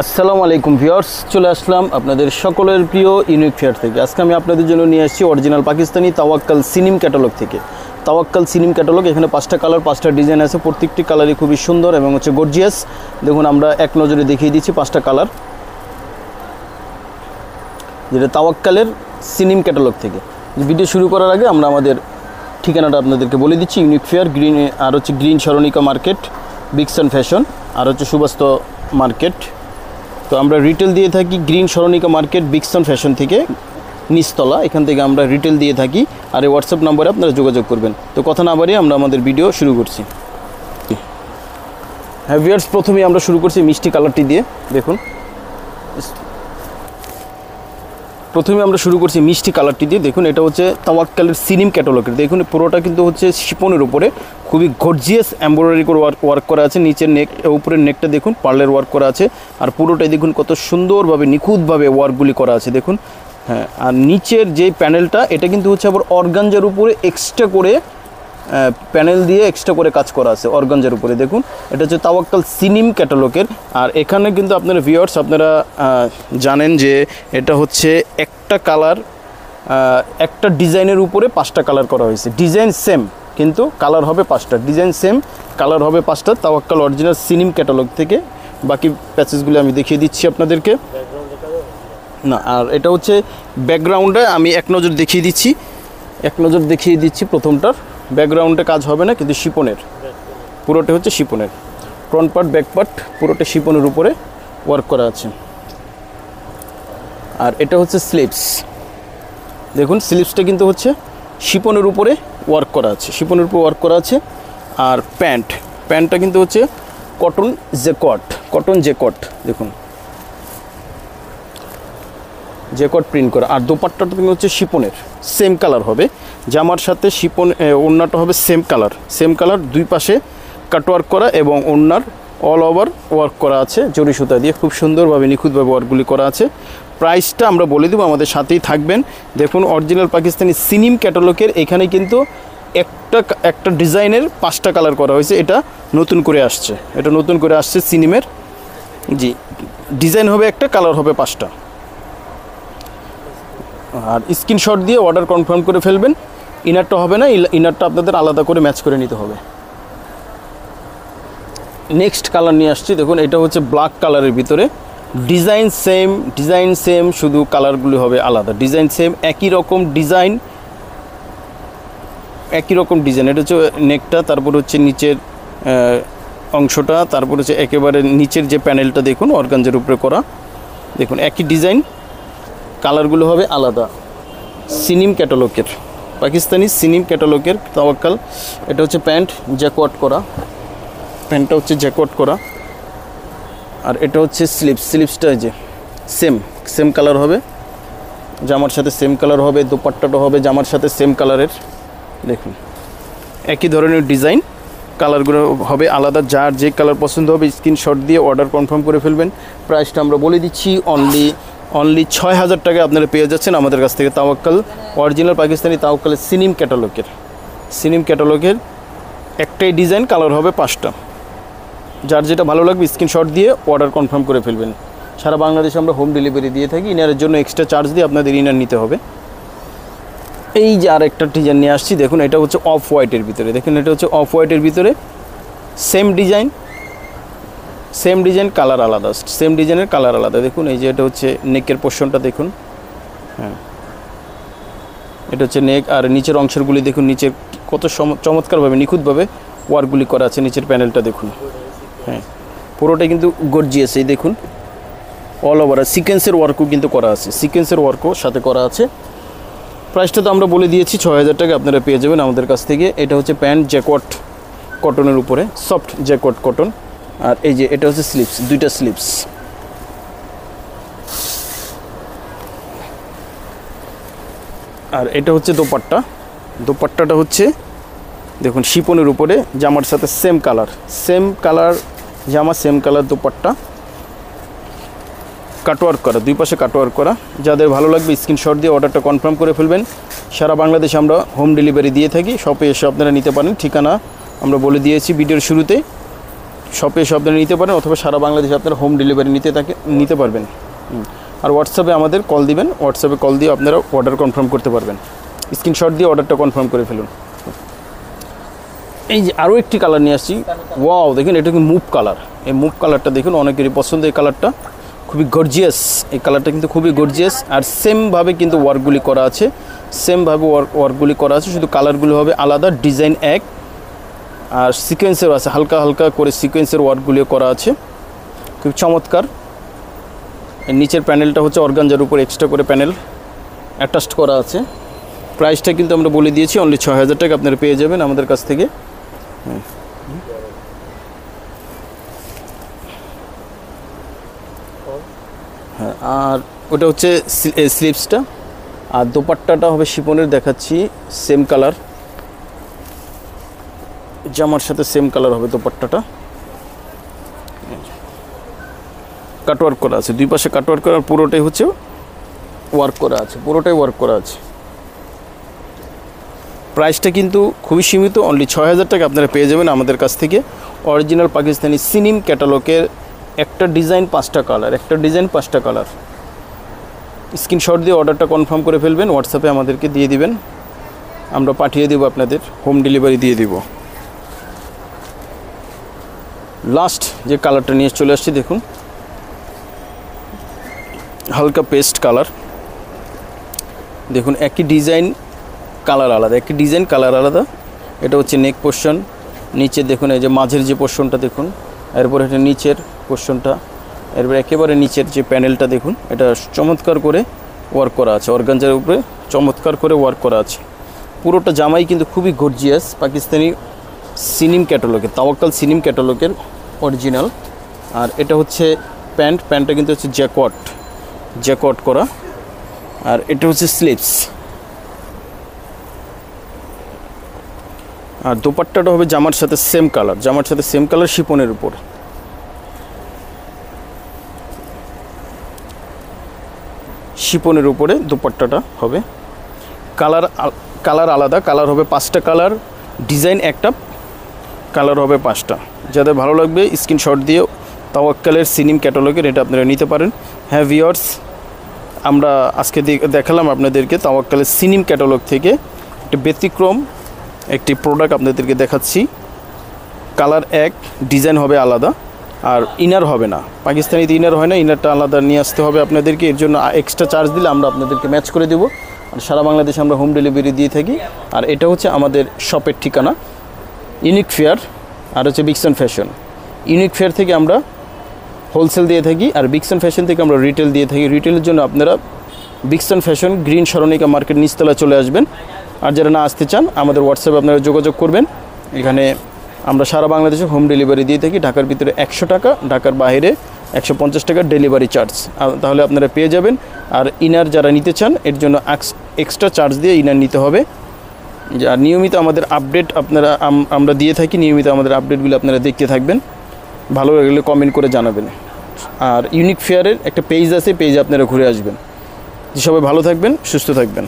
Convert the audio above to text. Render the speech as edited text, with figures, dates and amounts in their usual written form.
আসসালামু আলাইকুম ভিউয়ার্স, চলে আসলাম আপনাদের সকলের প্রিয় ইউনিক ফেয়ার থেকে। আজকে আমি আপনাদের জন্য নিয়ে আসছি অরিজিনাল পাকিস্তানি তাওয়াক্কাল সিনিম ক্যাটালগ থেকে। তাওয়াক্কাল সিনিম ক্যাটালগ, এখানে 5টা কালার 5টা ডিজাইন আছে, প্রত্যেকটি কালারই খুবই সুন্দর এবং হচ্ছে গর্জিয়াস। দেখুন আমরা এক নজরে দেখিয়ে দিচ্ছি 5টা কালার, যেটা তাওয়াক্কালের সিনিম ক্যাটালগ থেকে। ভিডিও শুরু করার আগে আমরা আমাদের ঠিকানাটা আপনাদেরকে বলে দিচ্ছি। ইউনিক ফেয়ার গ্রিন, আর হচ্ছে গ্রিন সরণিকা মার্কেট, বিগসান ফ্যাশন, আর হচ্ছে সুবাস্ত মার্কেট। তো আমরা রিটেল দিয়ে থাকি গ্রিন সরণিকা মার্কেট বিগসান ফ্যাশন থেকে, নিচতলা, এখান থেকে আমরা রিটেল দিয়ে থাকি। আর এই হোয়াটসঅ্যাপ নম্বরে আপনারা যোগাযোগ করবেন। তো কথা না বাড়িয়ে আমরা আমাদের ভিডিও শুরু করছি। হ্যাঁ ভিউয়ার্স, প্রথমেই আমরা শুরু করছি মিষ্টি কালারটি দিয়ে। দেখুন প্রথমে আমরা শুরু করছি মিষ্টি কালারটি দিয়ে। দেখুন এটা হচ্ছে তাওয়াক্কালের সিনিম ক্যাটালগের। দেখুন পুরোটা কিন্তু হচ্ছে শিপনের উপরে খুবই গর্জিয়াস এমব্রয়ডারি করে ওয়ার্ক করা আছে। নিচের নেক, উপরের নেকটা দেখুন পার্লের ওয়ার্ক করা আছে। আর পুরোটাই দেখুন কত সুন্দরভাবে নিখুঁতভাবে ওয়ার্কগুলি করা আছে। দেখুন হ্যাঁ, আর নিচের যে প্যানেলটা, এটা কিন্তু হচ্ছে আবার অর্গানজার উপরে এক্সট্রা করে প্যানেল দিয়ে এক্সট্রা করে কাজ করা আছে অর্গানজার উপরে। দেখুন এটা হচ্ছে তাওয়াক্কাল সিনিম ক্যাটালগের। আর এখানে কিন্তু আপনারা ভিউয়ার্স আপনারা জানেন যে এটা হচ্ছে একটা কালার, একটা ডিজাইনের উপরে 5টা কালার করা হয়েছে। ডিজাইন সেম কিন্তু কালার হবে 5টা, ডিজাইন সেম কালার হবে 5টা, তাওয়াক্কাল অরিজিনাল সিনিম ক্যাটালগ থেকে। বাকি প্যাচেসগুলো আমি দেখিয়ে দিচ্ছি আপনাদেরকে না। আর এটা হচ্ছে ব্যাকগ্রাউন্ডে আমি এক নজর দেখিয়ে দিচ্ছি। প্রথমটার ব্যাকগ্রাউন্ডে কাজ হবে না, কিন্তু শিপনের পুরোটা হচ্ছে শিপনের, ফ্রন্ট পার্ট ব্যাক পার্ট পুরোটা শিপনের উপরে ওয়ার্ক করা আছে। আর এটা হচ্ছে স্লিভস। দেখুন স্লিভসটা কিন্তু হচ্ছে শিপনের উপরে ওয়ার্ক করা আছে, শিপনের উপরে ওয়ার্ক করা আছে। আর প্যান্টটা কিন্তু হচ্ছে কটন জেকট, দেখুন জেকট প্রিন্ট করা। আর দোপাট্টাটা কিন্তু হচ্ছে শিপনের, সেম কালার হবে। জামার সাথে শিপন ওড়নাটা হবে সেম কালার, দুই পাশে কাটওয়ার্ক করা এবং ওড়নার অল ওভার ওয়ার্ক করা আছে জরি সুতা দিয়ে, খুব সুন্দরভাবে নিখুঁতভাবে ওয়ার্কগুলি করা আছে। প্রাইসটা আমরা বলে দেবো, আমাদের সাথেই থাকবেন। দেখুন অরিজিনাল পাকিস্তানি সিনিম ক্যাটালগের এখানে কিন্তু একটা ডিজাইনের 5টা কালার করা হয়েছে। এটা নতুন করে আসছে সিনিমের। জি, ডিজাইন হবে একটা, কালার হবে 5টা। আর স্ক্রিনশট দিয়ে অর্ডার কনফার্ম করে ফেলবেন। ইনারটা হবে না, ইনারটা আপনাদের আলাদা করে ম্যাচ করে নিতে হবে। নেক্সট কালার নিয়ে আসছি। দেখুন এটা হচ্ছে ব্ল্যাক কালারের ভিতরে, ডিজাইন সেম, শুধু কালারগুলি হবে আলাদা। ডিজাইন সেম, একই রকম ডিজাইন। এটা হচ্ছে নেকটা, তারপর হচ্ছে নিচের অংশটা, তারপর হচ্ছে একেবারে নিচের যে প্যানেলটা দেখুন অর্গানজার উপরে করা। দেখুন একই ডিজাইন, কালারগুলো হবে আলাদা। সিনিম ক্যাটালগের, পাকিস্তানি সিনিম ক্যাটালগের তাওয়াক্কাল। এটা হচ্ছে প্যান্টটা হচ্ছে জ্যাকওয়াট করা। আর এটা হচ্ছে স্লিভসটা যে সেম কালার হবে, জামার সাথে সেম কালার হবে। দোপাট্টাটা হবে জামার সাথে সেম কালারের। দেখুন একই ধরনের ডিজাইন, কালারগুলো হবে আলাদা। যার যে কালার পছন্দ হবে স্ক্রিনশট দিয়ে অর্ডার কনফার্ম করে ফেলবেন। প্রাইসটা আমরা বলে দিচ্ছি, অনলি 6000 টাকায় আপনারা পেয়ে যাচ্ছেন আমাদের কাছ থেকে তাওয়াক্কাল অরিজিনাল পাকিস্তানি তাওয়াক্কালের সিনিম ক্যাটালগের একটাই ডিজাইন, কালার হবে 5টা। যার যেটা ভালো লাগবে স্ক্রিনশট দিয়ে অর্ডার কনফার্ম করে ফেলবেন। সারা বাংলাদেশে আমরা হোম ডেলিভারি দিয়ে থাকি। ইনারের জন্য এক্সট্রা চার্জ দিয়ে আপনাদের ইনার নিতে হবে। এই যে আর একটা ডিজাইন নিয়ে আসছি, দেখুন এটা হচ্ছে অফ হোয়াইটের ভিতরে, সেম ডিজাইন কালার আলাদা, সেম ডিজাইনের কালার আলাদা। দেখুন এই যে এটা হচ্ছে নেকের পোর্শনটা দেখুন, হ্যাঁ এটা হচ্ছে নেক। আর নিচের অংশগুলি দেখুন, নিচের কত চমৎকারভাবে নিখুঁতভাবে ওয়ার্কগুলি করা আছে। নিচের প্যানেলটা দেখুন, হ্যাঁ পুরোটাই কিন্তু গর্জিয়াস। এই দেখুন অল ওভার সিকোয়েন্সের ওয়ার্কও কিন্তু করা আছে, সাথে করা আছে। প্রাইসটা তো আমরা বলে দিয়েছি 6000 টাকা আপনারা পেয়ে যাবেন আমাদের কাছ থেকে। এটা হচ্ছে প্যান্ট জ্যাকওয়াট কটনের উপরে, সফট জ্যাকওয়াট কটন। আর এই যে এটা হচ্ছে স্লিভস, দুইটা স্লিভস। আর এটা হচ্ছে দোপাট্টাটা হচ্ছে দেখুন শিপনের উপরে, জামার সাথে সেম কালার জামা, সেম কালার দোপাট্টা, কাটওয়ার্ক করা, দুই পাশে কাটওয়ার্ক করা। যাদের ভালো লাগবে স্ক্রিনশট দিয়ে অর্ডারটা কনফার্ম করে ফেলবেন। সারা বাংলাদেশে আমরা হোম ডেলিভারি দিয়ে থাকি, শপে এসে আপনারা নিতে পারেন। ঠিকানা আমরা বলে দিয়েছি ভিডিওর শুরুতে। শপে এসে আপনারা নিতে পারেন, অথবা সারা বাংলাদেশে আপনারা হোম ডেলিভারি নিতে পারবেন। আর হোয়াটসঅ্যাপে আমাদের কল দিবেন, হোয়াটসঅ্যাপে কল দিয়ে আপনারা অর্ডার কনফার্ম করতে পারবেন। স্ক্রিনশট দিয়ে অর্ডারটা কনফার্ম করে ফেলুন। এই যে আরও একটি কালার নিয়ে আসছি, ওয়াও দেখুন, এটা কি মুভ কালার। এই মুভ কালারটা দেখুন, অনেকেরই পছন্দ এই কালারটা, খুবই গর্জিয়াস। এই কালারটা কিন্তু খুবই গর্জিয়াস, আর সেমভাবে কিন্তু ওয়ার্কগুলি করা আছে, সেমভাবে ওয়ার্কগুলি করা আছে, শুধু কালারগুলো হবে আলাদা, ডিজাইন এক, আর সিকোয়েন্সেরও আছে, হালকা হালকা করে সিকোয়েন্সের ওয়ার্কগুলিও করা আছে, খুব চমৎকার। এর নিচের প্যানেলটা হচ্ছে অর্গানজার উপর এক্সট্রা করে প্যানেল অ্যাটাচড করা আছে। প্রাইসটা কিন্তু আমরা বলে দিয়েছি, অনলি 6000 টাকা আপনারা পেয়ে যাবেন আমাদের কাছ থেকে। হ্যাঁ, আর ওটা হচ্ছে স্লিভসটা, আর দোপাট্টাটা হবে শিফনের, দেখাচ্ছি সেম কালার, জামার সাথে সেম কালার হবে দোপাট্টাটা। কাটওয়ার্ক করা আছে, দুই পাশে কাটওয়ার্ক করা, পুরোটাই হচ্ছে ওয়ার্ক করা আছে, পুরোটাই ওয়ার্ক করা আছে। প্রাইসটা কিন্তু খুবই সীমিত, অনলি 6000 টাকা আপনারা পেয়ে যাবেন আমাদের কাছ থেকে। অরিজিনাল পাকিস্তানি সিনিম ক্যাটালগের একটা ডিজাইন 5টা কালার, একটা ডিজাইন 5টা কালার। স্ক্রিনশট দিয়ে অর্ডারটা কনফার্ম করে ফেলবেন, হোয়াটসঅ্যাপে আমাদেরকে দিয়ে দিবেন, আমরা পাঠিয়ে দেবো, আপনাদের হোম ডেলিভারি দিয়ে দিব। লাস্ট যে কালারটা নিয়ে চলে আসছি দেখুন, হালকা পেস্ট কালার। দেখুন একই ডিজাইন কালার আলাদা, একই ডিজাইন কালার আলাদা। এটা হচ্ছে নেক পোর্শন, নিচে দেখুন এই যে মাঝের যে পোর্শনটা দেখুন, এরপর এটা নিচের পোর্শনটা, এরপর একেবারে নিচের যে প্যানেলটা দেখুন, এটা চমৎকার করে ওয়ার্ক করা আছে, অর্গানজার উপরে চমৎকার করে ওয়ার্ক করা আছে। পুরোটা জামাই কিন্তু খুবই গর্জিয়াস, পাকিস্তানি সিনিম ক্যাটালগের, তাওয়াক্কাল সিনিম ক্যাটালগের অরিজিনাল। আর এটা হচ্ছে প্যান্টটা কিন্তু হচ্ছে জ্যাকওয়াট করা, আর এটা হচ্ছে স্লিভস। আর দোপাট্টাটা হবে জামার সাথে সেম কালার, শিফনের উপর। শিফনের উপরে দোপাট্টাটা হবে, কালার আলাদা, কালার হবে 5টা কালার, ডিজাইন একটা, কালার হবে 5টা। যাদের ভালো লাগবে স্ক্রিনশট দিয়ে তাওয়াক্কালের সিনিম ক্যাটালগের এটা আপনারা নিতে পারেন। হ্যাঁ ভিউয়ার্স, আমরা আজকে দেখালাম আপনাদেরকে তাওয়াক্কালের সিনিম ক্যাটালগ থেকে একটা ব্যতিক্রম একটি প্রোডাক্ট আপনাদেরকে দেখাচ্ছি। কালার এক, ডিজাইন হবে আলাদা, আর ইনার হবে না, পাকিস্তানিতে ইনার হয় না, ইনারটা আলাদা নিয়ে আসতে হবে আপনাদেরকে। এর জন্য এক্সট্রা চার্জ দিলে আমরা আপনাদেরকে ম্যাচ করে দেবো। আর সারা বাংলাদেশে আমরা হোম ডেলিভারি দিয়ে থাকি। আর এটা হচ্ছে আমাদের শপের ঠিকানা, ইউনিক ফেয়ার, আর হচ্ছে বিক্সন ফ্যাশন। ইউনিক ফেয়ার থেকে আমরা হোলসেল দিয়ে থাকি, আর বিক্সন ফ্যাশন থেকে আমরা রিটেল দিয়ে থাকি। রিটেলের জন্য আপনারা বিক্সন ফ্যাশন, গ্রিন সরণিকা মার্কেট নিচতলা চলে আসবেন। আর যারা না আসতে চান আমাদের হোয়াটসঅ্যাপে আপনারা যোগাযোগ করবেন। এখানে আমরা সারা বাংলাদেশে হোম ডেলিভারি দিয়ে থাকি। ঢাকার ভিতরে 100 টাকা, ঢাকার বাইরে 150 টাকা ডেলিভারি চার্জ, তাহলে আপনারা পেয়ে যাবেন। আর ইনার যারা নিতে চান এর জন্য এক্সট্রা চার্জ দিয়ে ইনার নিতে হবে। আর নিয়মিত আমাদের আপডেট আমরা দিয়ে থাকি, নিয়মিত আমাদের আপডেটগুলো আপনারা দেখতে থাকবেন, ভালো লাগলে কমেন্ট করে জানাবেন। আর ইউনিক ফেয়ারের একটা পেজ আছে, পেজে আপনারা ঘুরে আসবেন। সবাই ভালো থাকবেন, সুস্থ থাকবেন।